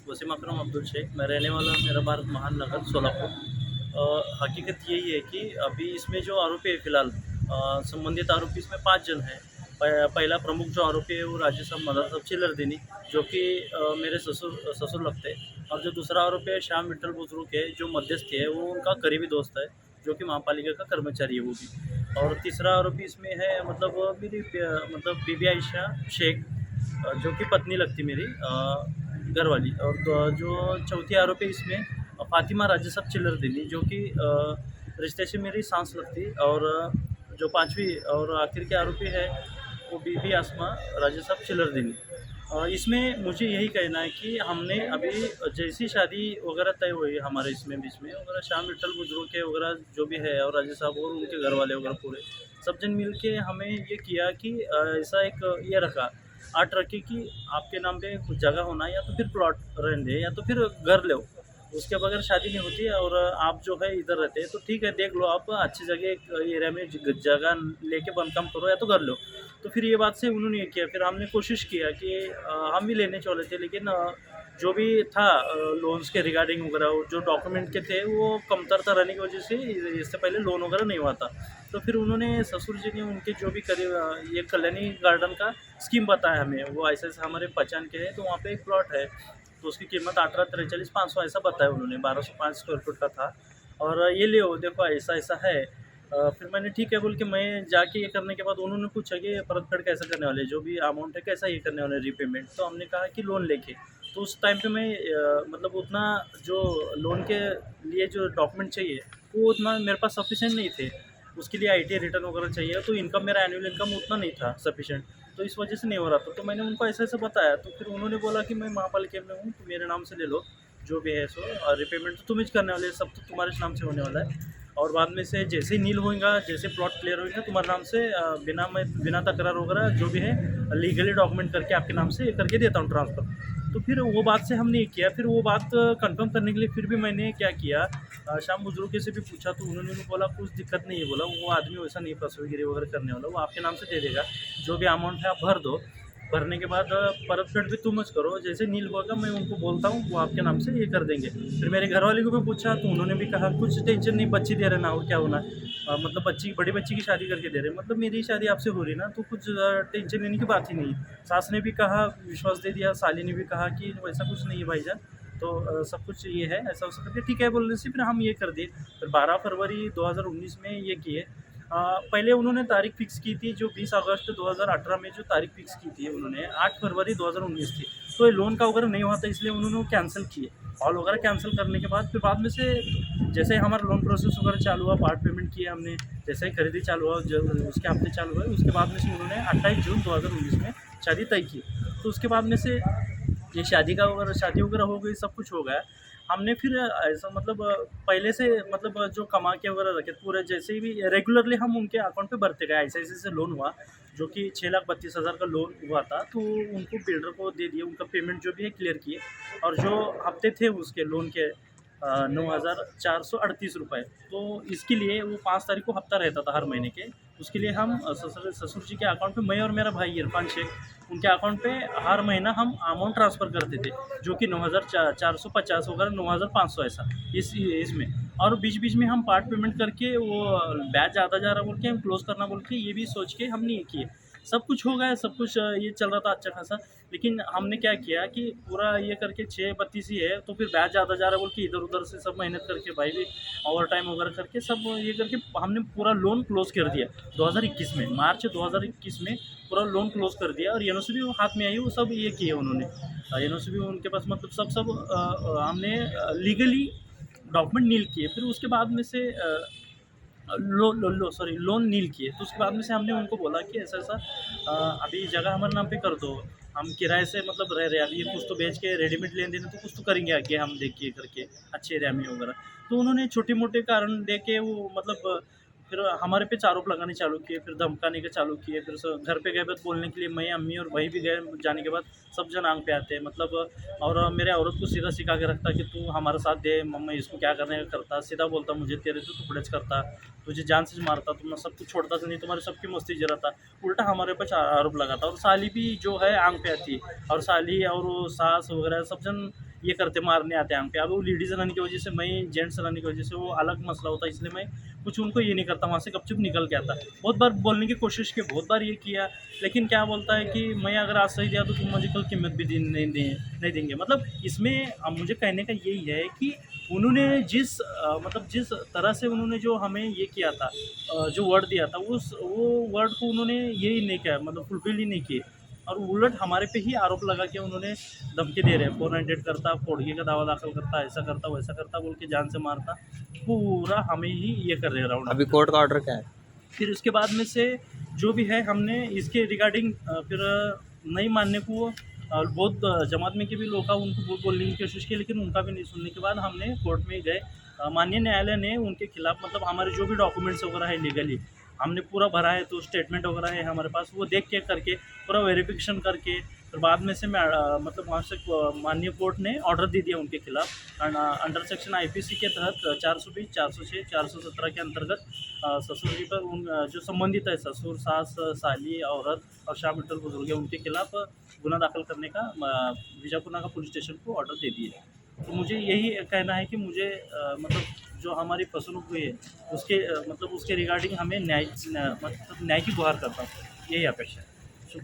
वसीम अकरम अब्दुल शेख, मैं रहने वाला मेरा भारत महान नगर सोलापुर। हकीकत यही है कि अभी इसमें जो आरोपी है फ़िलहाल, संबंधित आरोपी इसमें 5 जन हैं। पहला प्रमुख जो आरोपी है वो राजू साहब मदन साहब चिल्लरदीनी, जो कि मेरे ससुर ससुर लगते हैं। और जो दूसरा आरोपी है श्याम विट्ठल बुजुर्ग है, जो मध्यस्थी है, वो उनका करीबी दोस्त है, जो कि महापालिका का कर्मचारी है वो भी। और तीसरा आरोपी इसमें है मतलब मेरी मतलब बीबी आयशा शेख, जो कि पत्नी लगती मेरी घरवाली। और जो चौथी आरोपी इसमें फ़ातिमा राजा साहब चिल्लरदीनी, जो कि रिश्ते से मेरी सास लगती। और जो पाँचवीं और आखिर के आरोपी है वो बीबी आसमा राजा साहब चिल्लरदीनी। इसमें मुझे यही कहना है कि हमने अभी जैसी शादी वगैरह तय हुई है हमारे इसमें बीच में वगैरह, श्याम विट्ठल बुजुर्ग के वगैरह जो भी है और राजा साहब और उनके घर वाले वगैरह पूरे सब जन मिल के हमें ये किया कि ऐसा एक ये रखा, आर्ट रखी कि आपके नाम पे कुछ जगह होना, या तो फिर प्लॉट रहने दे, या तो फिर घर लो, उसके बगैर शादी नहीं होती। और आप जो है इधर रहते हैं तो ठीक है, देख लो आप अच्छी जगह एक एरिया में जगह लेके बंद कम करो या तो कर लो। तो फिर ये बात से उन्होंने ये किया, फिर हमने कोशिश किया कि हम भी लेने चले थे, लेकिन जो भी था लोन्स के रिगार्डिंग वगैरह, जो डॉक्यूमेंट के थे वो कमतरता रहने की वजह से इससे पहले लोन वगैरह नहीं हुआ था। तो फिर उन्होंने ससुर जी ने उनके जो भी करीब ये कल्याणी गार्डन का स्कीम बताया हमें, वो ऐसे ऐसे हमारे पहचान के हैं, तो वहाँ पे एक प्लॉट है, तो उसकी कीमत 18,43,500 ऐसा बताया उन्होंने, 1205 स्क्वायर फुट का था। और ये ले देखो ऐसा ऐसा है। फिर मैंने ठीक है बोल के मैं जाके ये करने के बाद उन्होंने पूछा कि परत फेड कैसे करने वाले, जो भी अमाउंट है कैसा ये करने वाले रीपेमेंट। तो हमने कहा कि लोन लेके। तो उस टाइम पे मैं मतलब उतना जो लोन के लिए जो डॉक्यूमेंट चाहिए वो उतना मेरे पास सफिशेंट नहीं थे। उसके लिए आईटी रिटर्न वगैरह चाहिए, तो इनकम मेरा एनुअल इनकम उतना नहीं था सफिशेंट, तो इस वजह से नहीं हो रहा था। तो मैंने उनको ऐसा ऐसा बताया, तो फिर उन्होंने बोला कि मैं महापालिका में हूँ तो मेरे नाम से ले लो जो भी है सो, और रिपेमेंट तो तुम ही करने वाले, सब तो तुम्हारे नाम से होने वाला है। और बाद में से जैसे ही नील होगा, जैसे प्लॉट क्लियर होगा, तुम्हारे नाम से बिना तकरार वगैरह जो भी है लीगली डॉक्यूमेंट करके आपके नाम से करके देता हूँ ट्रांसफ़र। तो फिर वो बात से हमने ये किया, फिर वो बात कंफर्म करने के लिए फिर भी मैंने क्या किया, शाम बुजुर्ग से भी पूछा, तो उन्होंने भी बोला कुछ दिक्कत नहीं है, बोला वो आदमी वैसा नहीं फंसवेगिरी वगैरह करने वाला, वो आपके नाम से दे देगा, जो भी अमाउंट है आप भर दो, भरने के बाद परत फेड भी तुम मत करो, जैसे नील होगा मैं उनको बोलता हूँ वो आपके नाम से ये कर देंगे। फिर मेरे घर वाले को भी पूछा तो उन्होंने भी कहा कुछ टेंशन नहीं, बच्ची दे रहे ना, और क्या होना है, मतलब बच्ची बड़ी बच्ची की शादी करके दे रहे, मतलब मेरी शादी आपसे हो रही ना, तो कुछ टेंशन लेने की बात ही नहीं। सास ने भी कहा, विश्वास दे दिया, साली ने भी कहा कि वैसा कुछ नहीं है भाईजान, तो सब कुछ ये है ऐसा वैसा करके ठीक है बोलने से फिर हम ये कर दिए। फिर 12 फरवरी 2019 में ये किए। पहले उन्होंने तारीख फ़िक्स की थी, जो 20 अगस्त 2018 में जो तारीख फ़िक्स की थी उन्होंने, 8 फरवरी 2019 थी। तो ये लोन का वगैरह नहीं हुआ था, इसलिए उन्होंने वो कैंसिल किए। कॉल वगैरह कैंसिल करने के बाद फिर बाद में से जैसे हमारा लोन प्रोसेस वगैरह चालू हुआ, पार्ट पेमेंट किया हमने, जैसे ही खरीदी चालू हुआ, जब उसके हफ्ते चालू हुए, उसके बाद में से उन्होंने 28 जून 2019 में शादी तय की। तो उसके बाद में से ये शादी वगैरह हो गई, सब कुछ हो गया। हमने फिर ऐसा मतलब पहले से मतलब जो कमा के वगैरह रखे पूरे, जैसे भी रेगुलरली हम उनके अकाउंट पे भरते गए, ऐसे ऐसे से लोन हुआ, जो कि 6,32,000 का लोन हुआ था, तो उनको बिल्डर को दे दिए, उनका पेमेंट जो भी है क्लियर किए। और जो हफ्ते थे उसके लोन के 9,438 रुपये। तो इसके लिए वो 5 तारीख को हफ्ता रहता था हर महीने के, उसके लिए हम ससुर जी के अकाउंट पे, मैं और मेरा भाई इरफान शेख, उनके अकाउंट पे हर महीना हम अमाउंट ट्रांसफ़र करते थे, जो कि 9,450 वगैरह 9,500 ऐसा इसमें। और बीच बीच में हम पार्ट पेमेंट करके वो ब्याज ज़्यादा जा रहा बोल के हम क्लोज़ करना बोल के ये भी सोच के हमने ये किए। सब कुछ हो गया, सब कुछ ये चल रहा था अच्छा खासा। लेकिन हमने क्या किया कि पूरा ये करके 6,32 ही है, तो फिर ब्याज ज़्यादा जा रहा है बोल के इधर-उधर से सब मेहनत करके भाई भी ओवर टाइम वगैरह करके सब ये करके हमने पूरा लोन क्लोज़ कर दिया 2021 में, मार्च 2021 में पूरा लोन क्लोज़ कर दिया। और एनओसी भी वो हाथ में आई, वो सब ये किए उन्होंने। एनओसी भी उनके पास, मतलब सब हमने लीगली डॉक्यूमेंट नील किए। फिर उसके बाद में से लोन नील किए। तो उसके बाद में से हमने उनको बोला कि ऐसा-ऐसा अभी जगह हमारे नाम पे कर दो। हम किराए से मतलब रह रहे हैं, अभी ये कुछ तो बेच के रेडीमेड लेन-देन तो कुछ तो करेंगे आगे हम देख के करके अच्छे एरिया में वगैरह। तो उन्होंने छोटे-मोटे कारण दे के वो मतलब फिर हमारे पे आरोप लगाने चालू किए, फिर धमकाने के चालू किए, फिर घर पे गए तो बोलने के लिए मैं, अम्मी और भाई भी गए। जाने के बाद सब जन आंग पे आते हैं मतलब। और मेरे औरत को सीधा सिखा के रखता कि तू हमारा साथ दे, मम्मा इसको क्या करने का करता, सीधा बोलता मुझे तेरे तो टुकड़ेच करता, तुझे जान से मारता, तुम सब कुछ छोड़ता तो नहीं, तुम्हारी सबकी मस्ती जराता, उल्टा हमारे ऊपर आरोप लगाता। और साली भी जो है आंग पे आती है, और साली और वो सास वगैरह सब जन ये करते, मारने आते हैं आंग पे। अब वो लेडीज़ रहने की वजह से, मैं जेंट्स रहने की वजह से वो अलग मसला होता है, इसलिए मैं कुछ उनको ये नहीं करता, वहाँ से गपचुप निकल के आता। बहुत बार बोलने की कोशिश की, बहुत बार ये किया, लेकिन क्या बोलता है कि मैं अगर आज सही दिया तो तुम मुझे कल कीमत भी नहीं देंगे। मतलब इसमें मुझे कहने का यही है कि उन्होंने मतलब जिस तरह से उन्होंने जो हमें ये किया था, जो वर्ड दिया था, वो वर्ड को उन्होंने यही नहीं किया, मतलब फुलफिल ही नहीं किए। और उलट हमारे पे ही आरोप लगा के उन्होंने धमकी दे रहे हैं, 400 करता, फोड़गी का दावा दाखिल करता, ऐसा करता वैसा करता बोल के जान से मारता, पूरा हमें ही ये कर रहे राउंड। अभी कोर्ट का ऑर्डर क्या है? फिर उसके बाद में से जो भी है हमने इसके रिगार्डिंग फिर नहीं मानने को बहुत जमात में के भी लोग उनको बहुत बोलने की कोशिश की, लेकिन उनका भी नहीं सुनने के बाद हमने कोर्ट में गए। माननीय न्यायालय ने उनके खिलाफ, मतलब हमारे जो भी डॉक्यूमेंट्स वगैरह है लीगली हमने पूरा भरा है, तो स्टेटमेंट वगैरह है हमारे पास, वो देख के करके पूरा वेरिफिकेशन करके फिर बाद में से मैं मतलब वहाँ से माननीय कोर्ट ने ऑर्डर दे दिया उनके खिलाफ। अंडर सेक्शन आईपीसी के तहत 420, 406, 417 के अंतर्गत ससुर जी पर जो संबंधित है, ससुर, सास, साली, औरत और शामिल बुजुर्ग है, उनके खिलाफ गुना दाखिल करने का बीजापुर नाका पुलिस स्टेशन को ऑर्डर दे दिए। तो मुझे यही कहना है कि मुझे मतलब जो हमारी फसलों हुई है उसके मतलब उसके रिगार्डिंग हमें मतलब न्याय की गुहार करता हूँ, यही अपेक्षा है।